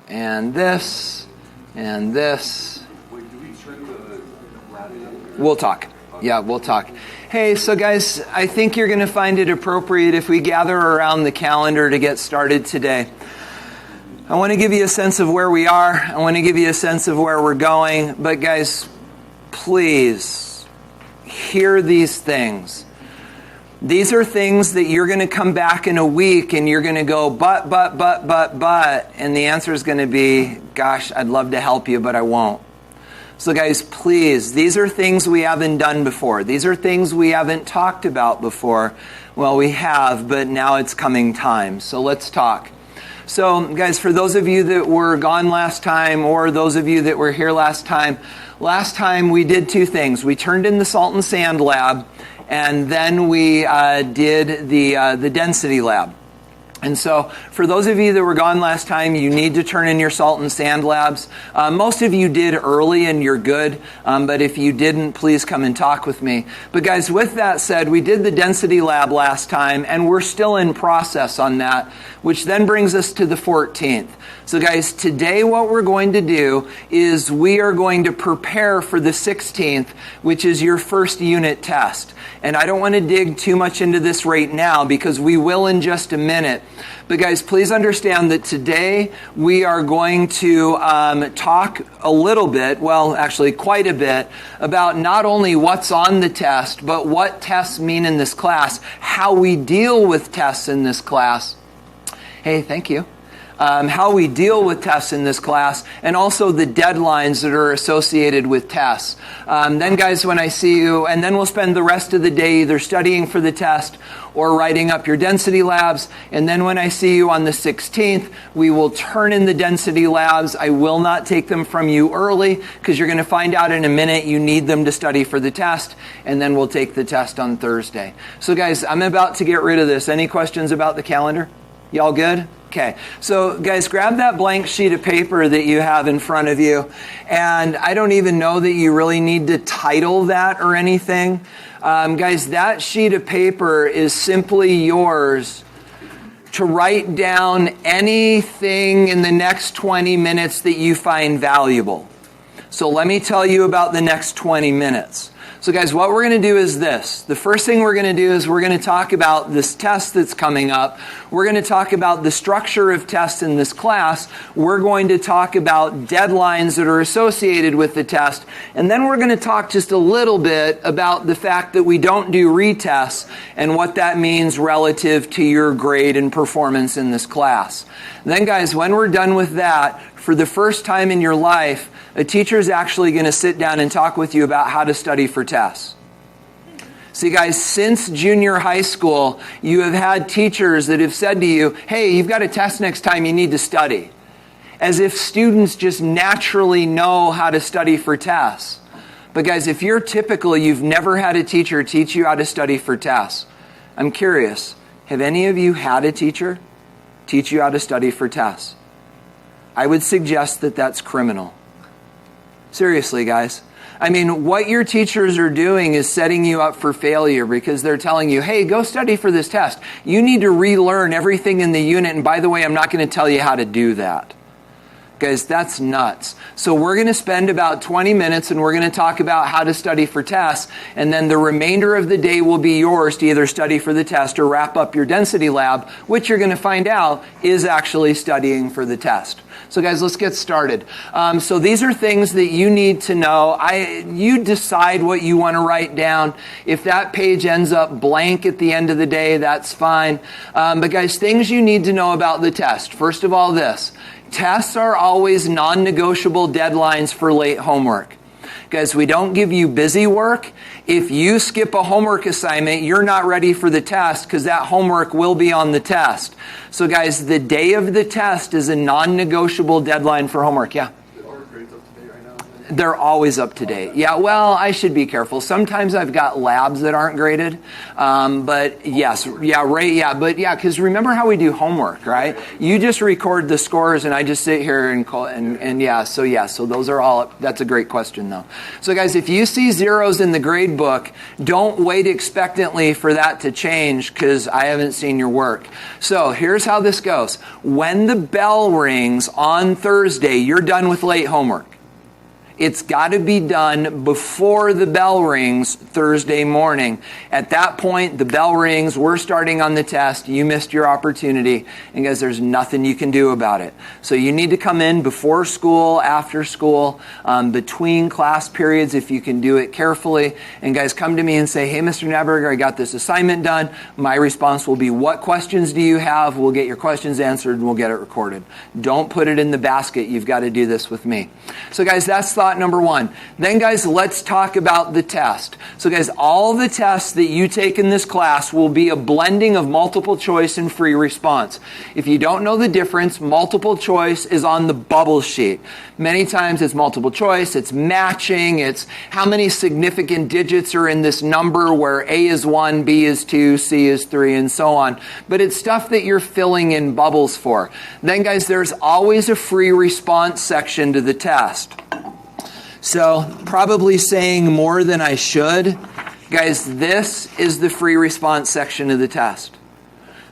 and this, and this. Wait, do we turn the lab in? We'll talk. Yeah, we'll talk. Hey, so guys, I think you're going to find it appropriate if we gather around the calendar to get started today. I want to give you a sense of where we are. I want to give you a sense of where we're going. But guys, please hear these things. These are things that you're going to come back in a week and you're going to go, but. And the answer is going to be, gosh, I'd love to help you, but I won't. So guys, please, these are things we haven't done before. These are things we haven't talked about before. Well, we have, but now it's coming time. So let's talk. So guys, for those of you that were gone last time, or those of you that were here last time we did two things. We turned in the salt and sand lab, and then we did the density lab. And so for those of you that were gone last time, you need to turn in your salt and sand labs. Most of you did early and you're good. But if you didn't, please come and talk with me. But guys, with that said, we did the density lab last time and we're still in process on that, which then brings us to the 14th. So guys, today what we're going to do is we are going to prepare for the 16th, which is your first unit test. And I don't want to dig too much into this right now because we will in just a minute. But guys, please understand that today we are going to talk a little bit, well, actually quite a bit, about not only what's on the test, but what tests mean in this class, how we deal with tests in this class. Hey, thank you. How we deal with tests in this class, and also the deadlines that are associated with tests. Then guys, when I see you, and then we'll spend the rest of the day either studying for the test or writing up your density labs. And then when I see you on the 16th, we will turn in the density labs. I will not take them from you early because you're going to find out in a minute you need them to study for the test. And then we'll take the test on Thursday. So guys, I'm about to get rid of this. Any questions about the calendar? Y'all good? Okay, so guys, grab that blank sheet of paper that you have in front of you. And I don't even know that you really need to title that or anything. Guys, that sheet of paper is simply yours to write down anything in the next 20 minutes that you find valuable. So let me tell you about the next 20 minutes. So guys, what we're going to do is this. The first thing we're going to do is we're going to talk about this test that's coming up. We're going to talk about the structure of tests in this class. We're going to talk about deadlines that are associated with the test. And then we're going to talk just a little bit about the fact that we don't do retests and what that means relative to your grade and performance in this class. And then guys, when we're done with that, for the first time in your life, a teacher is actually going to sit down and talk with you about how to study for tests. See, guys, since junior high school, you have had teachers that have said to you, hey, you've got a test next time, you need to study. As if students just naturally know how to study for tests. But guys, if you're typical, you've never had a teacher teach you how to study for tests. I'm curious, have any of you had a teacher teach you how to study for tests? I would suggest that that's criminal. Seriously, guys. I mean, what your teachers are doing is setting you up for failure because they're telling you, hey, go study for this test. You need to relearn everything in the unit. And by the way, I'm not going to tell you how to do that. Guys, that's nuts. So we're going to spend about 20 minutes and we're going to talk about how to study for tests. And then the remainder of the day will be yours to either study for the test or wrap up your density lab, which you're going to find out is actually studying for the test. So guys, let's get started. So these are things that you need to know. You decide what you want to write down. If that page ends up blank at the end of the day, that's fine. But guys, things you need to know about the test. First of all, this. Tests are always non-negotiable deadlines for late homework. Guys, we don't give you busy work. If you skip a homework assignment, you're not ready for the test because that homework will be on the test. So guys, the day of the test is a non-negotiable deadline for homework. Yeah? Are grades up to date right now? They're always up to date. Yeah, well, I should be careful. Sometimes I've got labs that aren't graded. But yes, yeah, right, yeah. But yeah, because remember how we do homework, right? You just record the scores and I just sit here and yeah, so those are all up. That's a great question though. So guys, if you see zeros in the grade book, don't wait expectantly for that to change because I haven't seen your work. So here's how this goes. When the bell rings on Thursday, you're done with late homework. It's got to be done before the bell rings Thursday morning. At that point, the bell rings, we're starting on the test, you missed your opportunity, and guys, there's nothing you can do about it. So you need to come in before school, after school, between class periods if you can do it carefully. And guys, come to me and say, hey, Mr. Naberger, I got this assignment done. My response will be, what questions do you have? We'll get your questions answered and we'll get it recorded. Don't put it in the basket. You've got to do this with me. So guys, that's thought number one. Then guys, let's talk about the test. So guys, all the tests that you take in this class will be a blending of multiple choice and free response. If you don't know the difference, multiple choice is on the bubble sheet. Many times it's multiple choice, it's matching, it's how many significant digits are in this number where A is 1, B is 2, C is 3, and so on. But it's stuff that you're filling in bubbles for. Then guys, there's always a free response section to the test. So, probably saying more than I should. Guys, this is the free response section of the test.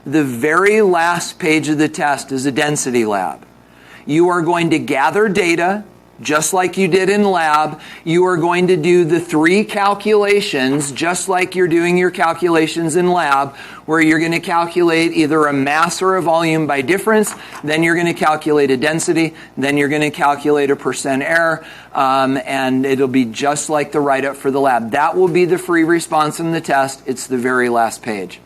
The very last page of the test is a density lab. You are going to gather data, just like you did in lab. You are going to do the 3 calculations, just like you're doing your calculations in lab, where you're going to calculate either a mass or a volume by difference, then you're going to calculate a density, then you're going to calculate a percent error, and it'll be just like the write-up for the lab. That will be the free response in the test. It's the very last page.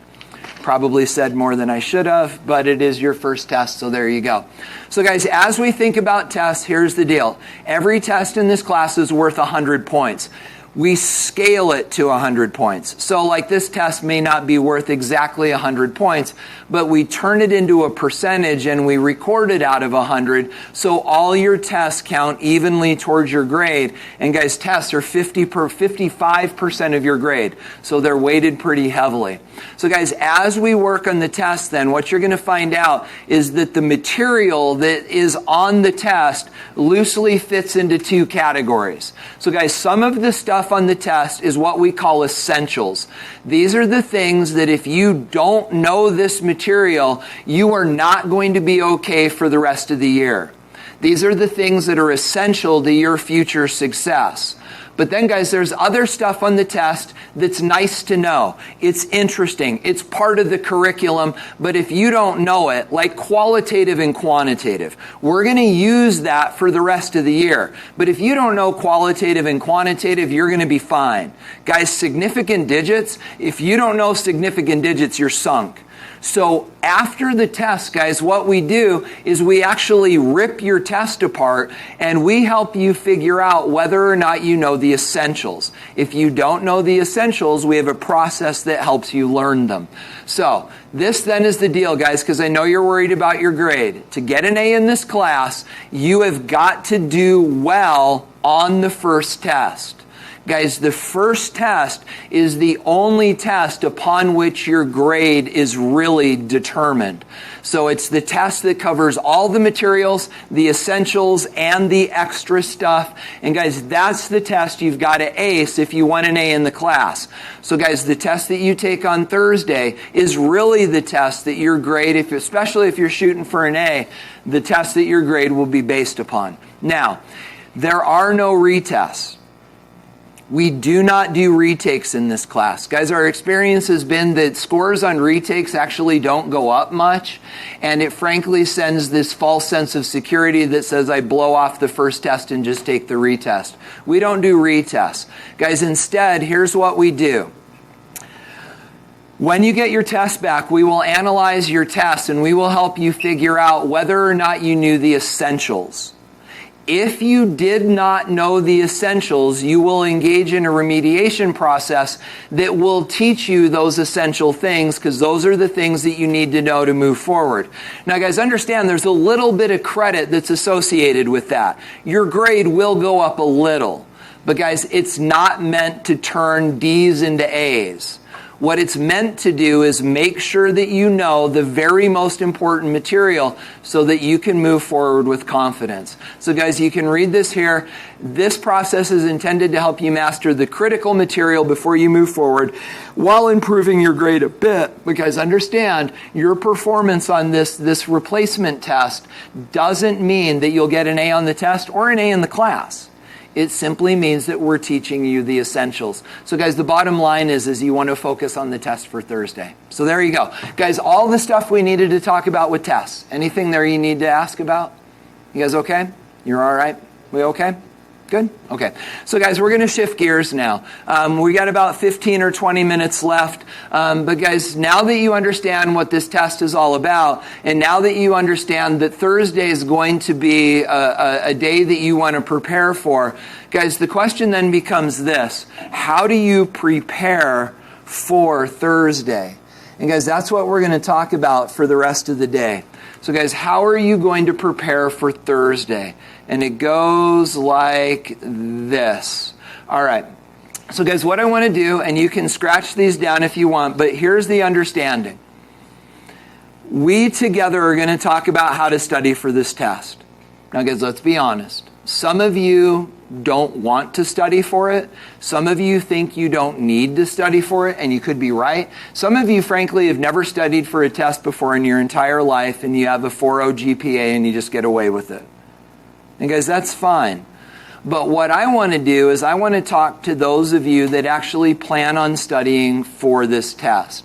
Probably said more than I should have, but it is your first test, so there you go. So guys, as we think about tests, here's the deal. Every test in this class is worth 100 points. We scale it to 100 points. So like this test may not be worth exactly 100 points, but we turn it into a percentage and we record it out of 100, so all your tests count evenly towards your grade. And guys, tests are 55% of your grade, so they're weighted pretty heavily. So guys, as we work on the test then, what you're going to find out is that the material that is on the test loosely fits into 2 categories. So guys, some of the stuff on the test is what we call essentials. These are the things that if you don't know this material, you are not going to be okay for the rest of the year. These are the things that are essential to your future success. But then guys, there's other stuff on the test that's nice to know. It's interesting. It's part of the curriculum. But if you don't know it, like qualitative and quantitative, we're going to use that for the rest of the year. But if you don't know qualitative and quantitative, you're going to be fine. Guys, significant digits, if you don't know significant digits, you're sunk. So after the test, guys, what we do is we actually rip your test apart and we help you figure out whether or not you know the essentials. If you don't know the essentials, we have a process that helps you learn them. So this then is the deal, guys, because I know you're worried about your grade. To get an A in this class, you have got to do well on the first test. Guys, the first test is the only test upon which your grade is really determined. So it's the test that covers all the materials, the essentials, and the extra stuff. And guys, that's the test you've got to ace if you want an A in the class. So guys, the test that you take on Thursday is really the test that your grade, especially if you're shooting for an A, the test that your grade will be based upon. Now, there are no retests. We do not do retakes in this class. Guys, our experience has been that scores on retakes actually don't go up much, and it frankly sends this false sense of security that says I blow off the first test and just take the retest. We don't do retests. Guys, instead, here's what we do. When you get your test back, we will analyze your test and we will help you figure out whether or not you knew the essentials. If you did not know the essentials, you will engage in a remediation process that will teach you those essential things, because those are the things that you need to know to move forward. Now, guys, understand there's a little bit of credit that's associated with that. Your grade will go up a little. But guys, it's not meant to turn D's into A's. What it's meant to do is make sure that you know the very most important material so that you can move forward with confidence. So guys, you can read this here. This process is intended to help you master the critical material before you move forward while improving your grade a bit. Because understand, your performance on this replacement test doesn't mean that you'll get an A on the test or an A in the class. It simply means that we're teaching you the essentials. So guys, the bottom line is you want to focus on the test for Thursday. So there you go. Guys, all the stuff we needed to talk about with tests. Anything there you need to ask about? You guys okay? You're all right? We okay? Good? Okay. So guys, we're going to shift gears now. We got about 15 or 20 minutes left. But guys, now that you understand what this test is all about, and now that you understand that Thursday is going to be a day that you want to prepare for, guys, the question then becomes this: how do you prepare for Thursday? And guys, that's what we're going to talk about for the rest of the day. So guys, how are you going to prepare for Thursday? And it goes like this. All right. So guys, what I want to do, and you can scratch these down if you want, but here's the understanding. We together are going to talk about how to study for this test. Now guys, let's be honest. Some of you don't want to study for it. Some of you think you don't need to study for it, and you could be right. Some of you, frankly, have never studied for a test before in your entire life, and you have a 4.0 GPA and you just get away with it. And guys, that's fine. But what I want to do is I want to talk to those of you that actually plan on studying for this test.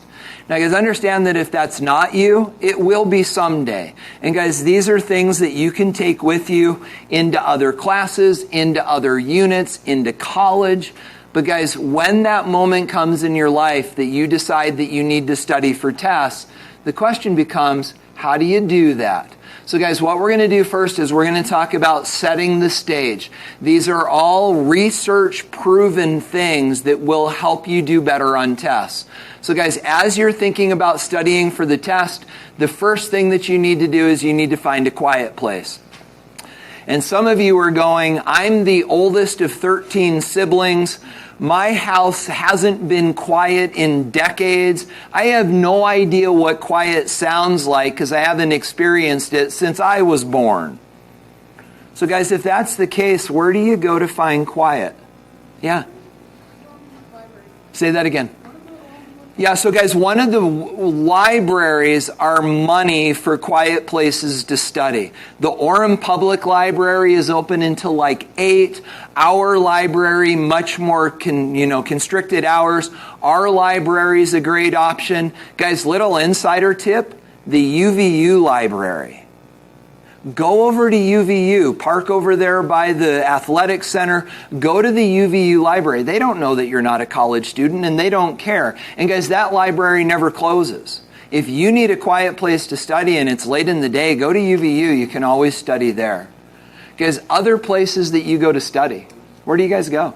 Now, guys, understand that if that's not you, it will be someday. And guys, these are things that you can take with you into other classes, into other units, into college. But guys, when that moment comes in your life that you decide that you need to study for tests, the question becomes, how do you do that? So guys, what we're going to do first is we're going to talk about setting the stage. These are all research-proven things that will help you do better on tests. So guys, as you're thinking about studying for the test, the first thing that you need to do is you need to find a quiet place. And some of you are going, I'm the oldest of 13 siblings. My house hasn't been quiet in decades. I have no idea what quiet sounds like because I haven't experienced it since I was born. So guys, if that's the case, where do you go to find quiet? Yeah. Say that again. Yeah, so guys, one of the libraries are money for quiet places to study. The Orem Public Library is open until like 8. Our library, much more constricted hours. Our library is a great option. Guys, little insider tip, the UVU library. Go over to UVU, park over there by the athletic center, go to the UVU library. They don't know that you're not a college student and they don't care. And guys, that library never closes. If you need a quiet place to study and it's late in the day, go to UVU. You can always study there. Guys, other places that you go to study, where do you guys go?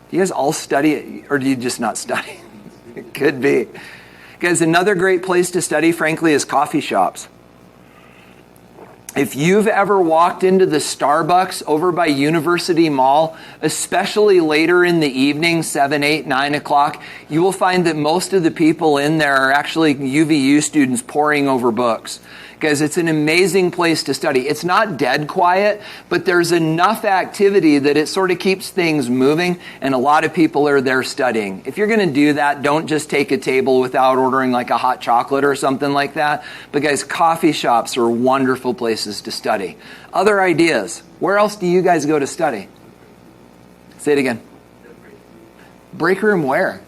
Do you guys all study or do you just not study? It could be. Guys, another great place to study, frankly, is coffee shops. If you've ever walked into the Starbucks over by University Mall, especially later in the evening, 7, 8, 9 o'clock, you will find that most of the people in there are actually UVU students poring over books. Guys, it's an amazing place to study. It's not dead quiet, but there's enough activity that it sort of keeps things moving, and a lot of people are there studying. If you're going to do that, don't just take a table without ordering like a hot chocolate or something like that. But guys, coffee shops are wonderful places to study. Other ideas. Where else do you guys go to study? Say it again. Break room where?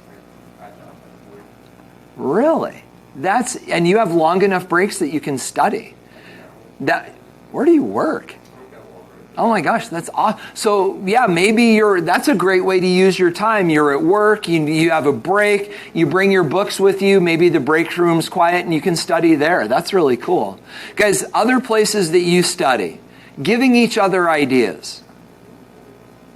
Really? And you have long enough breaks that you can study. Where do you work? Oh my gosh, that's awesome. So yeah, maybe that's a great way to use your time. You're at work, you have a break, you bring your books with you, maybe the break room's quiet and you can study there. That's really cool. Guys, other places that you study. Giving each other ideas.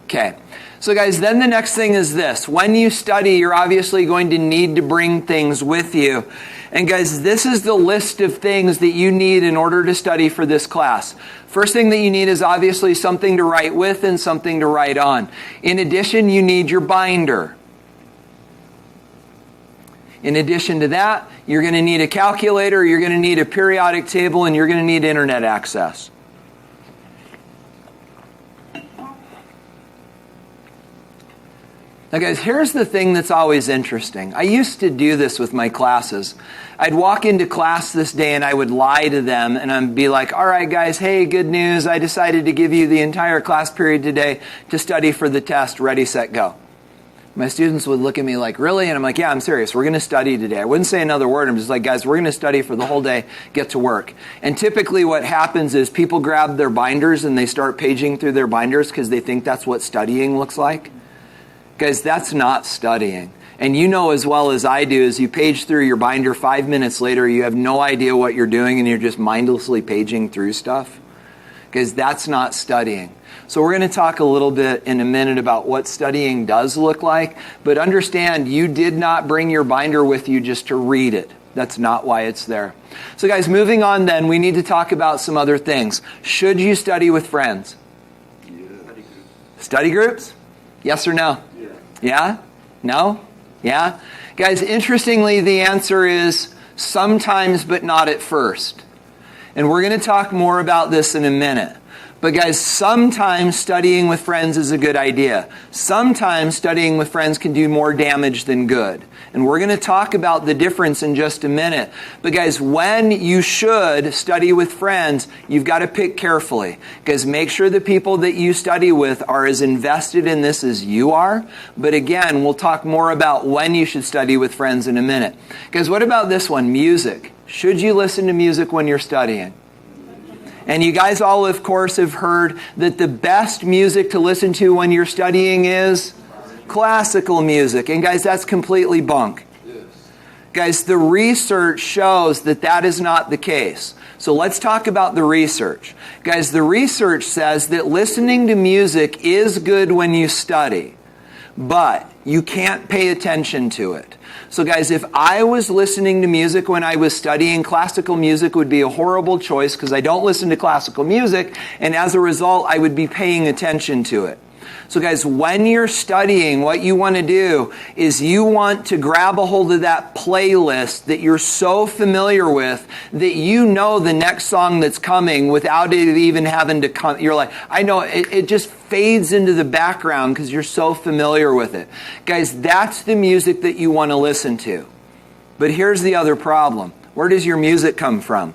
Okay. So guys, then the next thing is this. When you study, you're obviously going to need to bring things with you. And guys, this is the list of things that you need in order to study for this class. First thing that you need is obviously something to write with and something to write on. In addition, you need your binder. In addition to that, you're going to need a calculator, you're going to need a periodic table, and you're going to need internet access. Now guys, here's the thing that's always interesting. I used to do this with my classes. I'd walk into class this day and I would lie to them and I'd be like, all right guys, hey, good news. I decided to give you the entire class period today to study for the test. Ready, set, go. My students would look at me like, really? And I'm like, yeah, I'm serious. We're going to study today. I wouldn't say another word. I'm just like, guys, we're going to study for the whole day. Get to work. And typically what happens is people grab their binders and they start paging through their binders because they think that's what studying looks like. Guys, that's not studying. And you know as well as I do, as you page through your binder, 5 minutes later, you have no idea what you're doing and you're just mindlessly paging through stuff. Guys, that's not studying. So we're going to talk a little bit in a minute about what studying does look like. But understand, you did not bring your binder with you just to read it. That's not why it's there. So guys, moving on then, we need to talk about some other things. Should you study with friends? Yeah. Study groups? Yes or no? Yeah? No? Yeah? Guys, interestingly, the answer is sometimes, but not at first. And we're going to talk more about this in a minute. But guys, sometimes studying with friends is a good idea. Sometimes studying with friends can do more damage than good. And we're going to talk about the difference in just a minute. But guys, when you should study with friends, you've got to pick carefully. Because make sure the people that you study with are as invested in this as you are. But again, we'll talk more about when you should study with friends in a minute. Guys, what about this one? Music. Should you listen to music when you're studying? And you guys all, of course, have heard that the best music to listen to when you're studying is classical music. And guys, that's completely bunk. Yes. Guys, the research shows that that is not the case. So let's talk about the research. Guys, the research says that listening to music is good when you study, but you can't pay attention to it. So guys, if I was listening to music when I was studying, classical music would be a horrible choice because I don't listen to classical music, and as a result, I would be paying attention to it. So guys, when you're studying, what you want to do is you want to grab a hold of that playlist that you're so familiar with that you know the next song that's coming without it even having to come. You're like, I know, it just fades into the background because you're so familiar with it. Guys, that's the music that you want to listen to. But here's the other problem. Where does your music come from?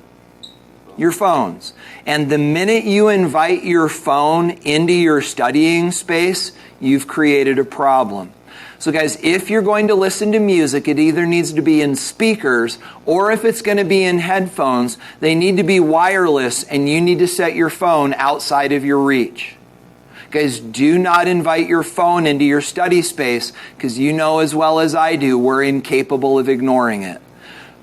Your phones. And the minute you invite your phone into your studying space, you've created a problem. So guys, if you're going to listen to music, it either needs to be in speakers, or if it's going to be in headphones, they need to be wireless, and you need to set your phone outside of your reach. Guys, do not invite your phone into your study space, because you know as well as I do, we're incapable of ignoring it.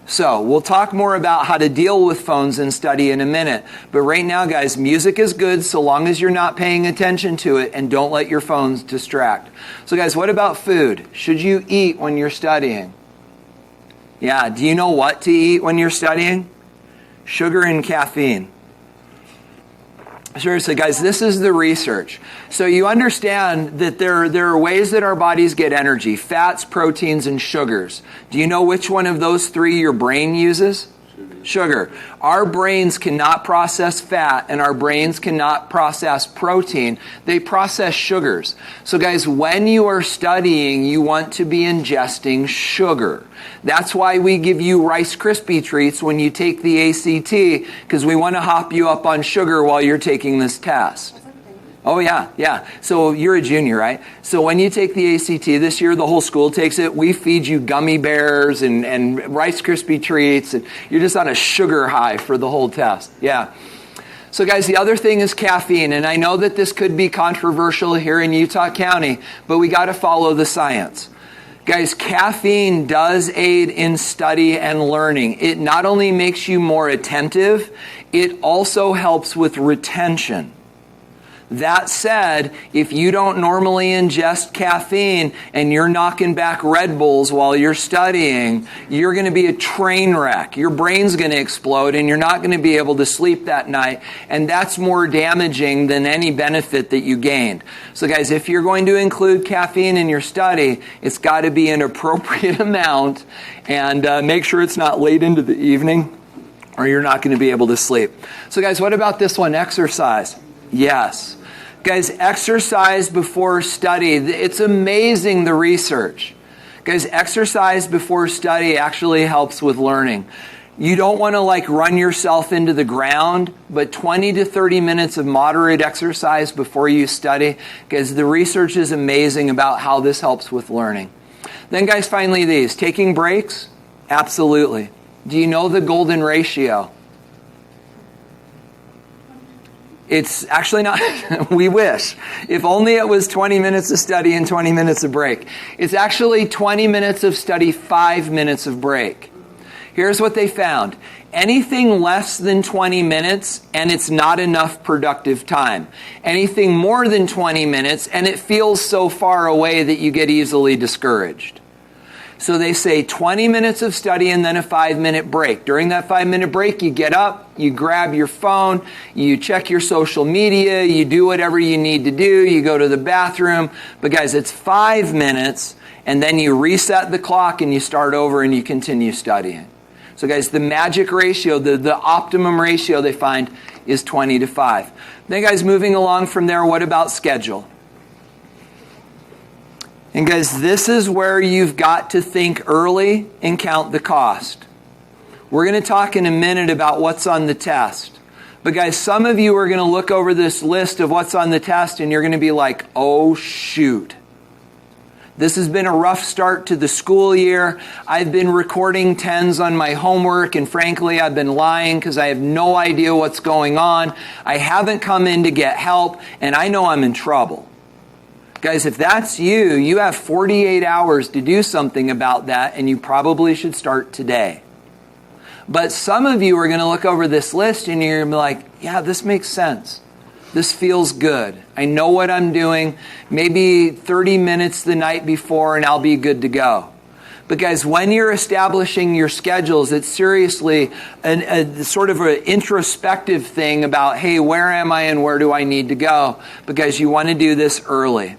So, we'll talk more about how to deal with phones and study in a minute. But right now, guys, music is good so long as you're not paying attention to it and don't let your phones distract. So, guys, what about food? Should you eat when you're studying? Yeah, do you know what to eat when you're studying? Sugar and caffeine. Seriously, guys, this is the research. So you understand that there are ways that our bodies get energy: fats, proteins, and sugars. Do you know which one of those three your brain uses? Sugar. Our brains cannot process fat, and our brains cannot process protein. They process sugars. So guys, when you are studying, you want to be ingesting sugar. That's why we give you Rice Krispie treats when you take the ACT, because we want to hop you up on sugar while you're taking this test. Oh, yeah. So you're a junior, right? So when you take the ACT this year, the whole school takes it. We feed you gummy bears and Rice Krispie treats, and you're just on a sugar high for the whole test. Yeah. So guys, the other thing is caffeine, and I know that this could be controversial here in Utah County, but we got to follow the science. Guys, caffeine does aid in study and learning. It not only makes you more attentive, it also helps with retention. That said, if you don't normally ingest caffeine and you're knocking back Red Bulls while you're studying, you're going to be a train wreck. Your brain's going to explode and you're not going to be able to sleep that night. And that's more damaging than any benefit that you gained. So guys, if you're going to include caffeine in your study, it's got to be an appropriate amount, and make sure it's not late into the evening or you're not going to be able to sleep. So guys, what about this one? Exercise. Yes. Guys, exercise before study. It's amazing, the research. Guys, exercise before study actually helps with learning. You don't want to run yourself into the ground, but 20 to 30 minutes of moderate exercise before you study, because the research is amazing about how this helps with learning. Then guys, finally these. Taking breaks? Absolutely. Do you know the golden ratio? It's actually not, we wish. If only it was 20 minutes of study and 20 minutes of break. It's actually 20 minutes of study, 5 minutes of break. Here's what they found. Anything less than 20 minutes and it's not enough productive time. Anything more than 20 minutes and it feels so far away that you get easily discouraged. So they say 20 minutes of study and then a 5-minute break. During that 5-minute break, you get up, you grab your phone, you check your social media, you do whatever you need to do, you go to the bathroom. But guys, it's 5 minutes, and then you reset the clock and you start over and you continue studying. So guys, the magic ratio, the optimum ratio they find is 20 to 5. Then guys, moving along from there, what about schedule? And guys, this is where you've got to think early and count the cost. We're going to talk in a minute about what's on the test. But guys, some of you are going to look over this list of what's on the test and you're going to be like, oh shoot. This has been a rough start to the school year. I've been recording 10s on my homework, and frankly, I've been lying because I have no idea what's going on. I haven't come in to get help, and I know I'm in trouble. Guys, if that's you, you have 48 hours to do something about that, and you probably should start today. But some of you are going to look over this list and you're going to be like, yeah, this makes sense. This feels good. I know what I'm doing. Maybe 30 minutes the night before and I'll be good to go. But guys, when you're establishing your schedules, it's seriously a sort of an introspective thing about, hey, where am I and where do I need to go? But guys, you want to do this early.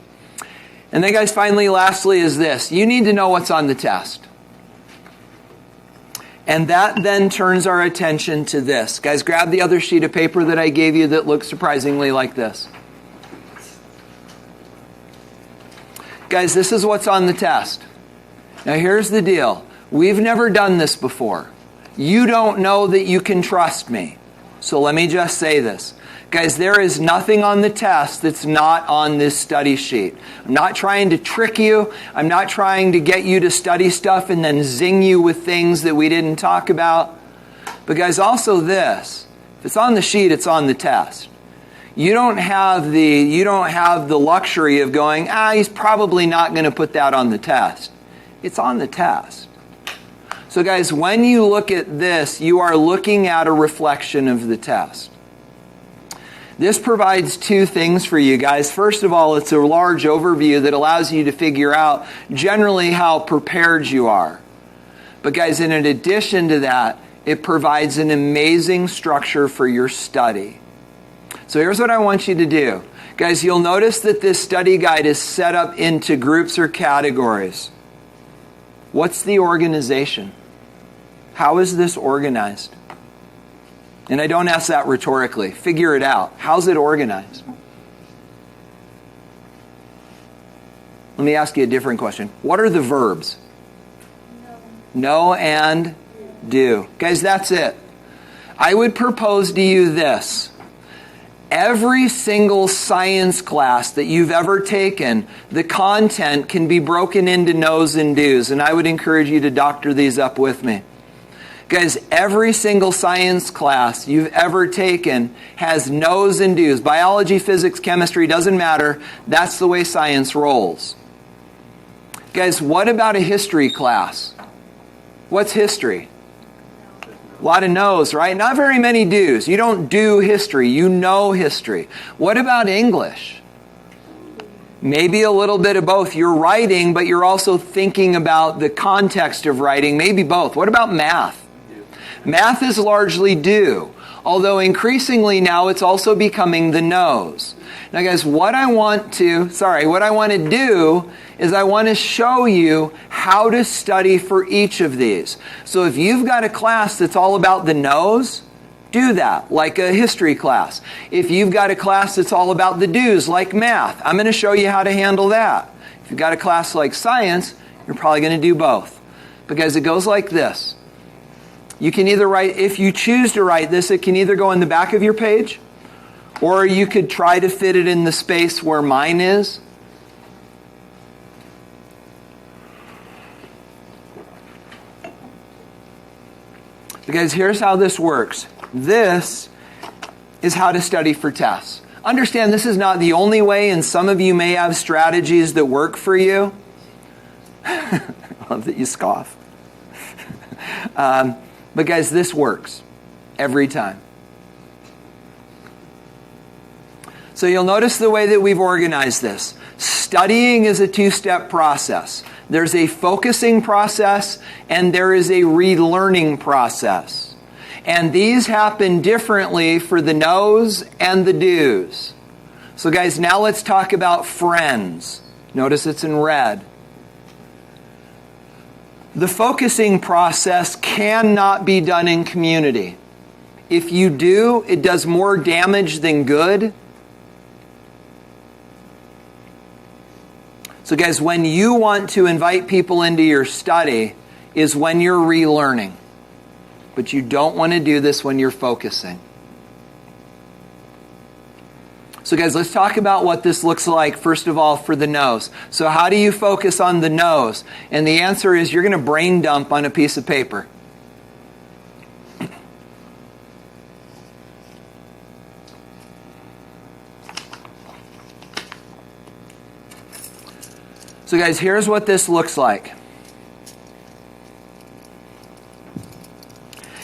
And then guys, finally, lastly is this. You need to know what's on the test. And that then turns our attention to this. Guys, grab the other sheet of paper that I gave you that looks surprisingly like this. Guys, this is what's on the test. Now here's the deal. We've never done this before. You don't know that you can trust me. So let me just say this. Guys, there is nothing on the test that's not on this study sheet. I'm not trying to trick you. I'm not trying to get you to study stuff and then zing you with things that we didn't talk about. But guys, also this. If it's on the sheet, it's on the test. You don't have the luxury of going, he's probably not going to put that on the test. It's on the test. So guys, when you look at this, you are looking at a reflection of the test. This provides two things for you guys. First of all, it's a large overview that allows you to figure out generally how prepared you are. But guys, in addition to that, it provides an amazing structure for your study. So here's what I want you to do. Guys, you'll notice that this study guide is set up into groups or categories. What's the organization? How is this organized? And I don't ask that rhetorically. Figure it out. How's it organized? Let me ask you a different question. What are the verbs? No and do. Guys, that's it. I would propose to you this. Every single science class that you've ever taken, the content can be broken into no's and do's. And I would encourage you to doctor these up with me. Guys, every single science class you've ever taken has no's and do's. Biology, physics, chemistry, doesn't matter. That's the way science rolls. Guys, what about a history class? What's history? A lot of no's, right? Not very many do's. You don't do history. You know history. What about English? Maybe a little bit of both. You're writing, but you're also thinking about the context of writing. Maybe both. What about math? Math is largely do, although increasingly now it's also becoming the no's. Now guys, what I want to do is I want to show you how to study for each of these. So if you've got a class that's all about the no's, do that, like a history class. If you've got a class that's all about the do's, like math, I'm going to show you how to handle that. If you've got a class like science, you're probably going to do both. Because it goes like this. You can either write, if you choose to write this, it can either go in the back of your page, or you could try to fit it in the space where mine is. Because here's how this works. This is how to study for tests. Understand, this is not the only way, and some of you may have strategies that work for you. I love that you scoff. But guys, this works every time. So you'll notice the way that we've organized this. Studying is a two-step process. There's a focusing process and there is a relearning process. And these happen differently for the no's and the do's. So guys, now let's talk about friends. Notice it's in red. The focusing process cannot be done in community. If you do, it does more damage than good. So guys, when you want to invite people into your study is when you're relearning. But you don't want to do this when you're focusing. So guys, let's talk about what this looks like, first of all, for the no's. So how do you focus on the no's? And the answer is you're going to brain dump on a piece of paper. So guys, here's what this looks like.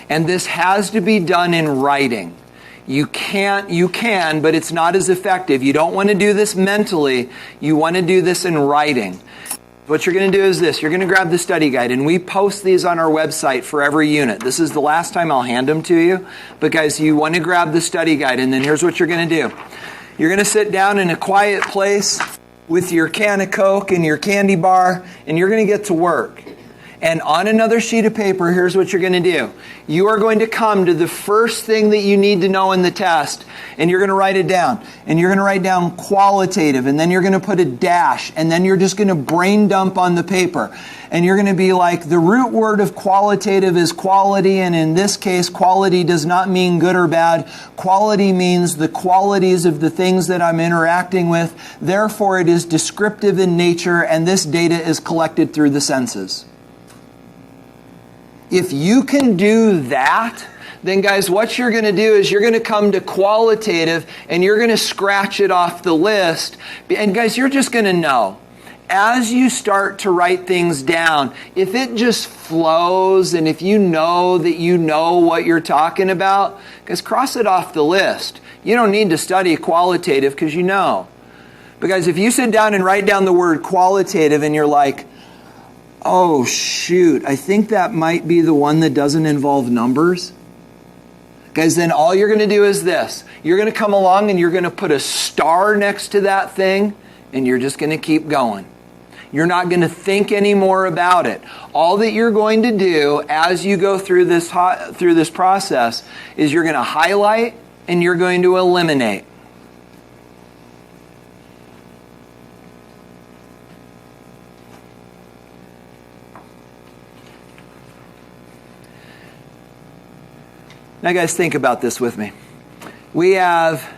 And this has to be done in writing. You can, but it's not as effective. You don't want to do this mentally. You want to do this in writing. What you're going to do is this. You're going to grab the study guide, and we post these on our website for every unit. This is the last time I'll hand them to you. But guys, you want to grab the study guide, and then here's what you're going to do. You're going to sit down in a quiet place with your can of Coke and your candy bar, and you're going to get to work. And on another sheet of paper, here's what you're going to do. You are going to come to the first thing that you need to know in the test, and you're going to write it down. And you're going to write down qualitative, and then you're going to put a dash, and then you're just going to brain dump on the paper. And you're going to be like, the root word of qualitative is quality, and in this case, quality does not mean good or bad. Quality means the qualities of the things that I'm interacting with. Therefore, it is descriptive in nature, and this data is collected through the senses. If you can do that, then guys, what you're going to do is you're going to come to qualitative and you're going to scratch it off the list. And guys, you're just going to know. As you start to write things down, if it just flows and if you know that you know what you're talking about, guys, cross it off the list. You don't need to study qualitative because you know. But guys, if you sit down and write down the word qualitative and you're like, oh, shoot, I think that might be the one that doesn't involve numbers. Guys, then all you're going to do is this. You're going to come along and you're going to put a star next to that thing, and you're just going to keep going. You're not going to think anymore about it. All that you're going to do as you go through this process is you're going to highlight and you're going to eliminate. Now guys, think about this with me. We have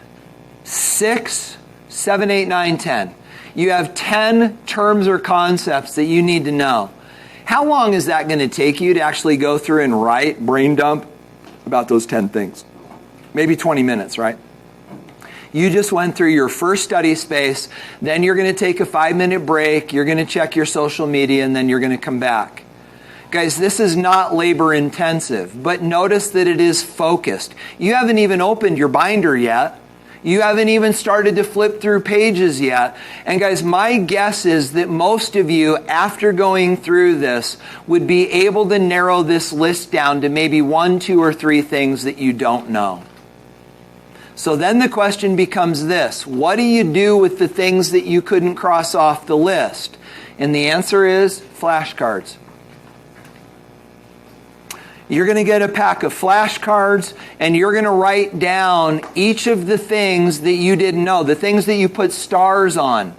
6, 7, 8, 9, 10. You have 10 terms or concepts that you need to know. How long is that going to take you to actually go through and write, brain dump about those 10 things? Maybe 20 minutes, right? You just went through your first study space, then you're going to take a 5-minute break, you're going to check your social media, and then you're going to come back. Guys, this is not labor intensive, but notice that it is focused. You haven't even opened your binder yet. You haven't even started to flip through pages yet. And guys, my guess is that most of you, after going through this, would be able to narrow this list down to maybe 1, 2, or 3 things that you don't know. So then the question becomes this: what do you do with the things that you couldn't cross off the list? And the answer is flashcards. You're going to get a pack of flashcards, and you're going to write down each of the things that you didn't know, the things that you put stars on.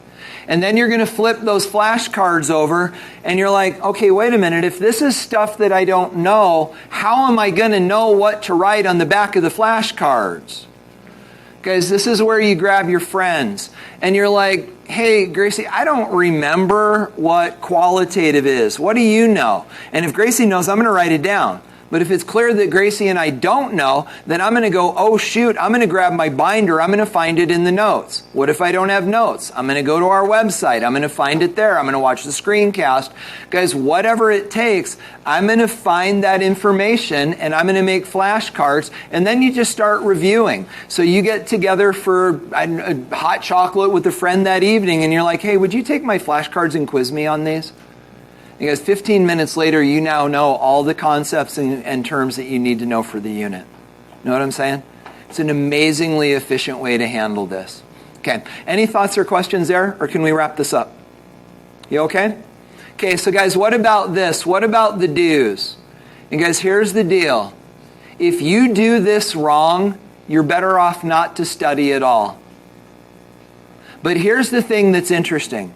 And then you're going to flip those flashcards over, and you're like, okay, wait a minute. If this is stuff that I don't know, how am I going to know what to write on the back of the flashcards? Guys, this is where you grab your friends, and you're like, hey, Gracie, I don't remember what qualitative is. What do you know? And if Gracie knows, I'm going to write it down. But if it's clear that Gracie and I don't know, then I'm going to go, oh shoot, I'm going to grab my binder, I'm going to find it in the notes. What if I don't have notes? I'm going to go to our website, I'm going to find it there, I'm going to watch the screencast. Guys, whatever it takes, I'm going to find that information, and I'm going to make flashcards, and then you just start reviewing. So you get together for a hot chocolate with a friend that evening, and you're like, hey, would you take my flashcards and quiz me on these? Because 15 minutes later, you now know all the concepts and terms that you need to know for the unit. Know what I'm saying? It's an amazingly efficient way to handle this. Okay, any thoughts or questions there, or can we wrap this up? You okay? Okay, so guys, what about this? What about the do's? And guys, here's the deal. If you do this wrong, you're better off not to study at all. But here's the thing that's interesting.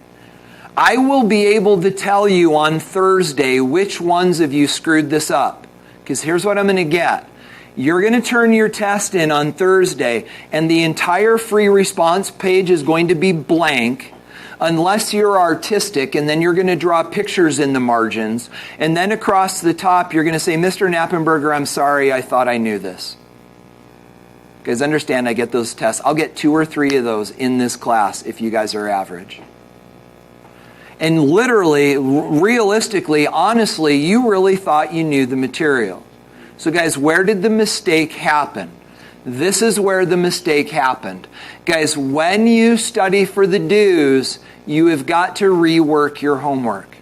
I will be able to tell you on Thursday which ones of you screwed this up. Because here's what I'm going to get. You're going to turn your test in on Thursday, and the entire free response page is going to be blank unless you're artistic, and then you're going to draw pictures in the margins. And then across the top, you're going to say, Mr. Knappenberger, I'm sorry, I thought I knew this. Guys, understand, I get those tests. I'll get 2 or 3 of those in this class if you guys are average. And literally, realistically, honestly, you really thought you knew the material. So guys, where did the mistake happen? This is where the mistake happened. Guys, when you study for the do's, you have got to rework your homework.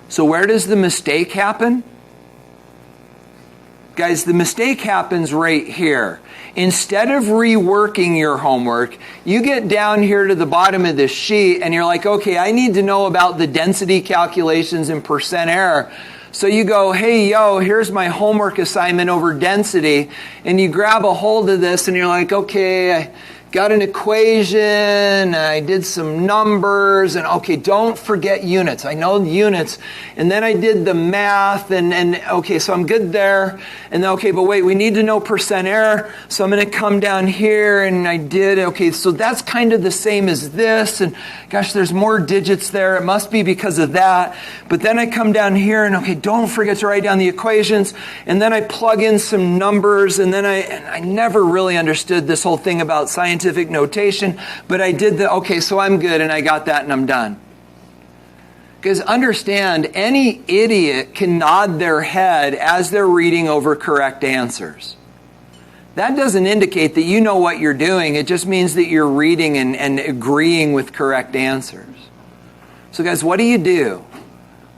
So where does the mistake happen? Guys, the mistake happens right here. Instead of reworking your homework, you get down here to the bottom of this sheet and you're like, okay, I need to know about the density calculations and percent error. So you go, hey, here's my homework assignment over density. And you grab a hold of this and you're like, okay, I got an equation, I did some numbers, and okay, don't forget units. I know units. And then I did the math, and okay, so I'm good there. And then, okay, but wait, we need to know percent error. So I'm going to come down here, and I did, okay, so that's kind of the same as this. And gosh, there's more digits there. It must be because of that. But then I come down here, and okay, don't forget to write down the equations. And then I plug in some numbers, and then I never really understood this whole thing about scientific notation, but I did okay, so I'm good, and I got that, and I'm done. Because understand, any idiot can nod their head as they're reading over correct answers. That doesn't indicate that you know what you're doing. It just means that you're reading and agreeing with correct answers. So guys, what do?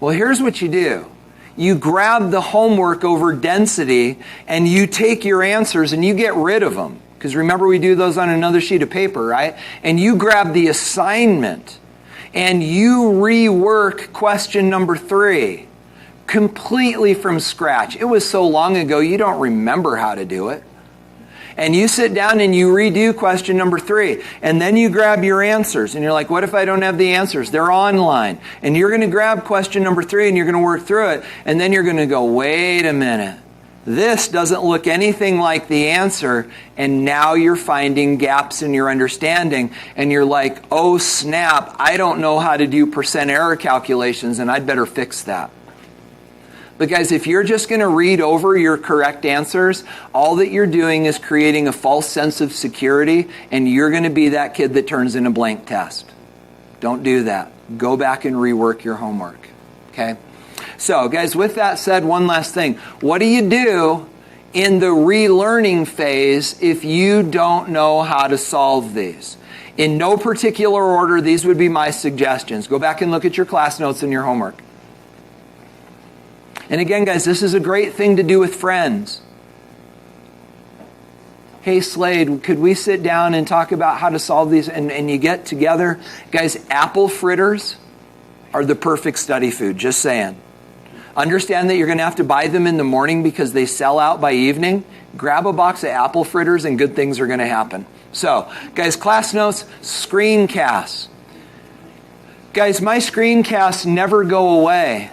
Well, here's what you do. You grab the homework over density, and you take your answers, and you get rid of them. Because remember, we do those on another sheet of paper, right? And you grab the assignment and you rework question number 3 completely from scratch. It was so long ago, you don't remember how to do it. And you sit down and you redo question number 3. And then you grab your answers. And you're like, what if I don't have the answers? They're online. And you're going to grab question number 3 and you're going to work through it. And then you're going to go, wait a minute. This doesn't look anything like the answer, and now you're finding gaps in your understanding, and you're like, oh snap, I don't know how to do percent error calculations, and I'd better fix that. But guys, if you're just going to read over your correct answers, all that you're doing is creating a false sense of security, and you're going to be that kid that turns in a blank test. Don't do that. Go back and rework your homework. Okay? So, guys, with that said, one last thing. What do you do in the relearning phase if you don't know how to solve these? In no particular order, these would be my suggestions. Go back and look at your class notes and your homework. And again, guys, this is a great thing to do with friends. Hey, Slade, could we sit down and talk about how to solve these? And you get together. Guys, apple fritters are the perfect study food, just saying. Understand that you're going to have to buy them in the morning because they sell out by evening. Grab a box of apple fritters and good things are going to happen. So, guys, class notes, screencasts. Guys, my screencasts never go away.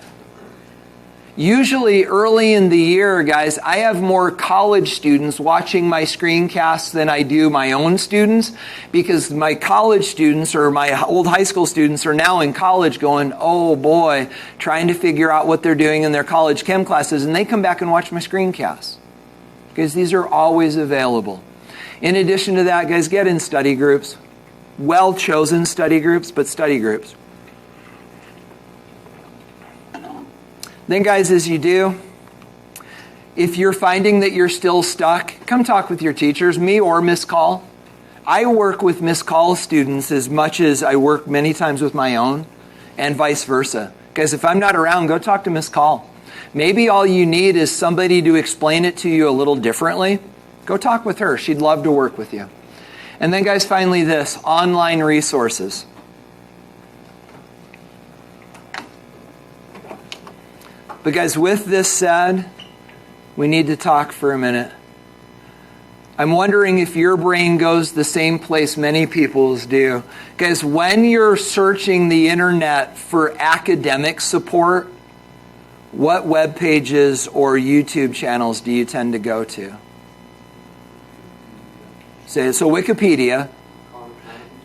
Usually early in the year, guys, I have more college students watching my screencasts than I do my own students, because my college students or my old high school students are now in college going, oh boy, trying to figure out what they're doing in their college chem classes, and they come back and watch my screencasts because these are always available. In addition to that, guys, get in study groups. Well-chosen study groups, but study groups. Then, guys, as you do, if you're finding that you're still stuck, come talk with your teachers, me or Miss Call. I work with Miss Call students as much as I work many times with my own, and vice versa. Guys, if I'm not around, go talk to Miss Call. Maybe all you need is somebody to explain it to you a little differently. Go talk with her. She'd love to work with you. And then, guys, finally this, online resources. But guys, with this said, we need to talk for a minute. I'm wondering if your brain goes the same place many people's do. Guys, when you're searching the internet for academic support, what web pages or YouTube channels do you tend to go to? So Wikipedia.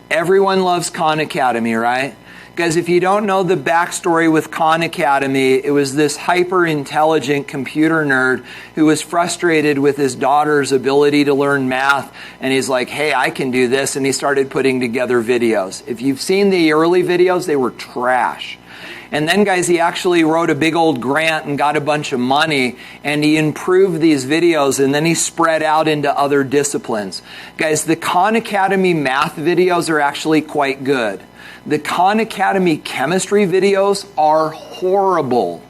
Everyone loves Khan Academy, right? Guys, if you don't know the backstory with Khan Academy, it was this hyper-intelligent computer nerd who was frustrated with his daughter's ability to learn math, and he's like, hey, I can do this, and he started putting together videos. If you've seen the early videos, they were trash. And then, guys, he actually wrote a big old grant and got a bunch of money, and he improved these videos, and then he spread out into other disciplines. Guys, the Khan Academy math videos are actually quite good. The Khan Academy chemistry videos are horrible.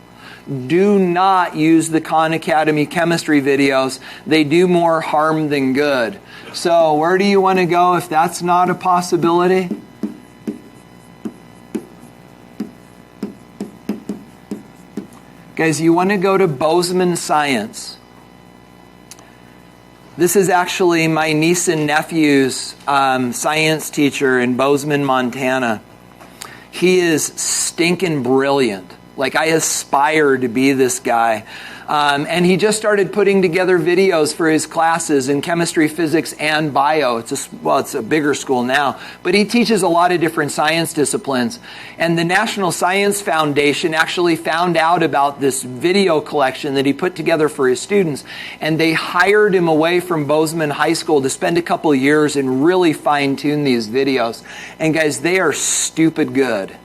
Do not use the Khan Academy chemistry videos. They do more harm than good. So where do you want to go if that's not a possibility? Guys, you want to go to Bozeman Science. This is actually my niece and nephew's science teacher in Bozeman, Montana. He is stinking brilliant. Like, I aspire to be this guy. And he just started putting together videos for his classes in chemistry, physics, and bio. It's a bigger school now. But he teaches a lot of different science disciplines. And the National Science Foundation actually found out about this video collection that he put together for his students. And they hired him away from Bozeman High School to spend a couple of years and really fine-tune these videos. And guys, they are stupid good.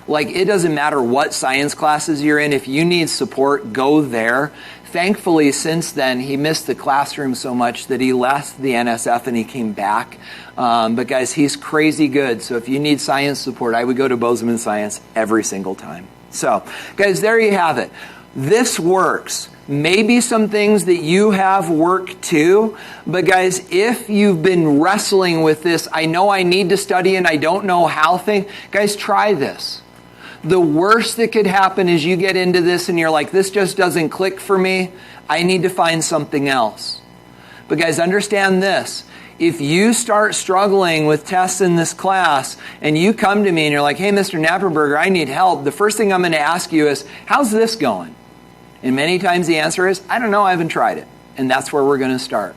Like, it doesn't matter what science classes you're in. If you need support, go there. Thankfully, since then, he missed the classroom so much that he left the NSF and he came back. But guys, he's crazy good. So if you need science support, I would go to Bozeman Science every single time. So, guys, there you have it. This works. Maybe some things that you have work too. But guys, if you've been wrestling with this, I know I need to study and I don't know how thing, guys, try this. The worst that could happen is you get into this and you're like, this just doesn't click for me. I need to find something else. But guys, understand this. If you start struggling with tests in this class and you come to me and you're like, hey, Mr. Knappenberger, I need help. The first thing I'm going to ask you is, how's this going? And many times the answer is, I don't know, I haven't tried it. And that's where we're going to start.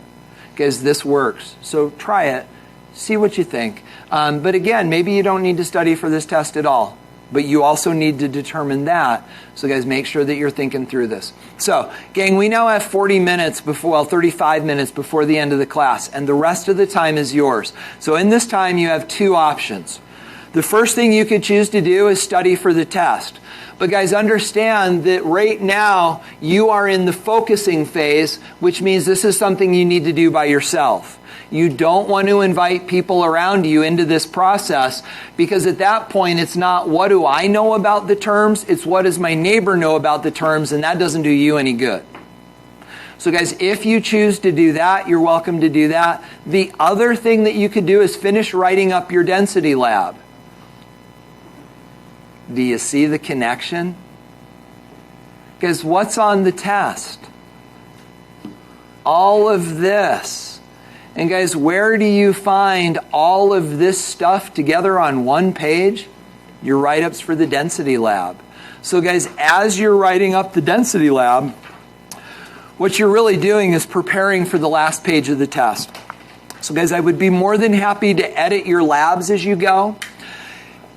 Because this works. So try it. See what you think. But again, maybe you don't need to study for this test at all. but you also need to determine that. So guys, make sure that you're thinking through this. So, gang, we now have 35 minutes before the end of the class, and the rest of the time is yours. So in this time, you have two options. The first thing you could choose to do is study for the test. But guys, understand that right now, you are in the focusing phase, which means this is something you need to do by yourself. You don't want to invite people around you into this process, because at that point, it's not what do I know about the terms, it's what does my neighbor know about the terms, and that doesn't do you any good. So guys, if you choose to do that, you're welcome to do that. The other thing that you could do is finish writing up your density lab. Do you see the connection? Because what's on the test? All of this. And guys, where do you find all of this stuff together on one page? Your write-ups for the density lab. So guys, as you're writing up the density lab, what you're really doing is preparing for the last page of the test. So guys, I would be more than happy to edit your labs as you go.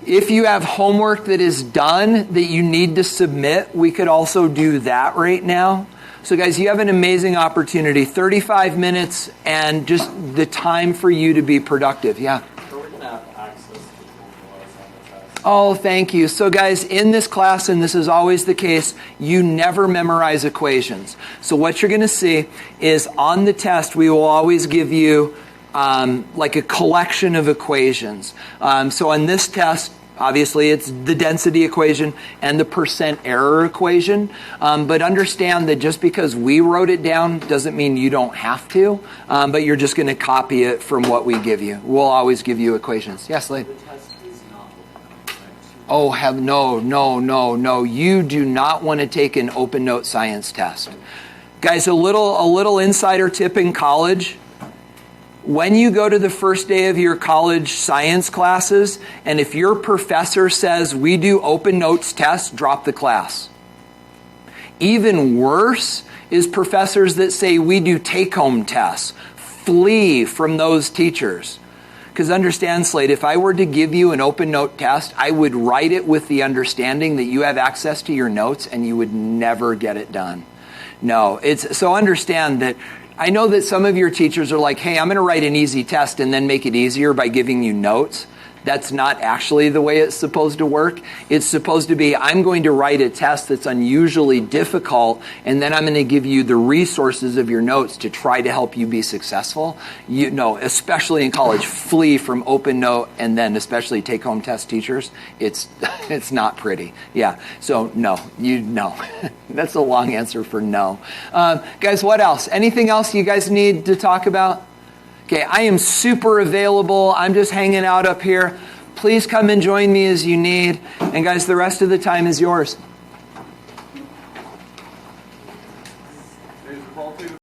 If you have homework that is done that you need to submit, we could also do that right now. So guys, you have an amazing opportunity. 35 minutes and just the time for you to be productive. Yeah? So we're going to have access to formulas on the test. Oh, thank you. So guys, in this class, and this is always the case, you never memorize equations. So what you're going to see is on the test, we will always give you like a collection of equations. So on this test, obviously it's the density equation and the percent error equation. But understand that just because we wrote it down doesn't mean you don't have to. But you're just going to copy it from what we give you. We'll always give you equations. Yes, Lee? The test is not open, right? Oh, no. You do not want to take an open note science test. Guys, a little insider tip in college. When you go to the first day of your college science classes, and if your professor says we do open notes tests, drop the class. Even worse is professors that say we do take-home tests. Flee from those teachers. Because understand, Slade, if I were to give you an open note test, I would write it with the understanding that you have access to your notes and you would never get it done. No, so understand that I know that some of your teachers are like, hey, I'm going to write an easy test and then make it easier by giving you notes. That's not actually the way it's supposed to work. It's supposed to be, I'm going to write a test that's unusually difficult, and then I'm going to give you the resources of your notes to try to help you be successful. You know, especially in college, flee from open note, and then especially take-home test teachers. It's not pretty. Yeah, so no. That's a long answer for no. Guys, what else? Anything else you guys need to talk about? Okay, I am super available. I'm just hanging out up here. Please come and join me as you need. And guys, the rest of the time is yours.